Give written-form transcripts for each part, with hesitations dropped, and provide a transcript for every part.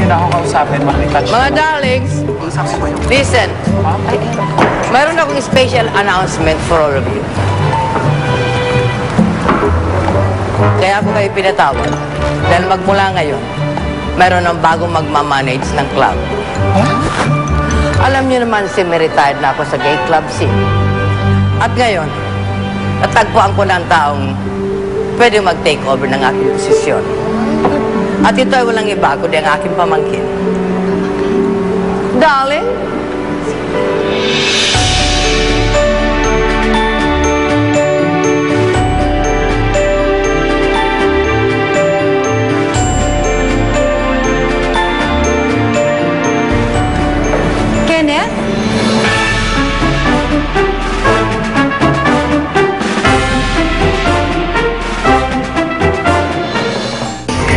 niyo na ako kausapin, makitouch. Mga darlings, listen. Mayroon akong special announcement for all of you. Kaya ako kayo pinatawag. Dahil magmula ngayon, mayroon ng bagong magmamanage ng club. Alam niyo naman, semi-retired na ako sa gay club scene. At ngayon, natagpuan ko ng taong pwede mag-take over ng aking posisyon. At ito ay walang iba kundi ang aking pamangkin. Darling? Kenneth?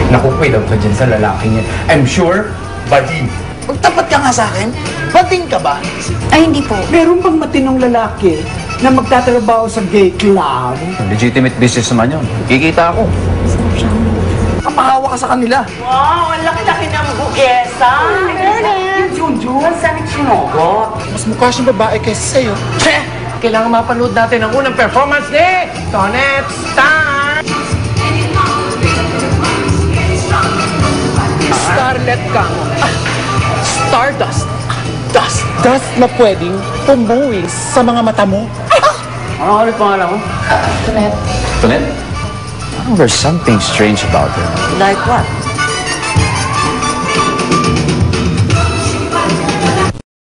Naku, wait up ka dyan sa lalaking yan. I'm sure, buddy. Magtapat ka nga sa akin. Bading ka ba? Ay, hindi po. Meron bang matinong lalaki na magtatrabaho sa gay club? Legitimate business naman yun. Kikita ako. Kapahawa ka sa kanila. Wow, ang laki-laki ng bugesa. Yung Junjun, saan sinogot? Mas mukha siyang babae kaysa sa'yo. Che! Kailangan mapanood natin ang unang performance ni Tonet Star! Starlet ka mo. Stardust. Dust. Dust na pwedeng pumuwi sa mga mata mo. Ano ulit pangalan mo? Tonet. Tonet? There's something strange about her. Like what?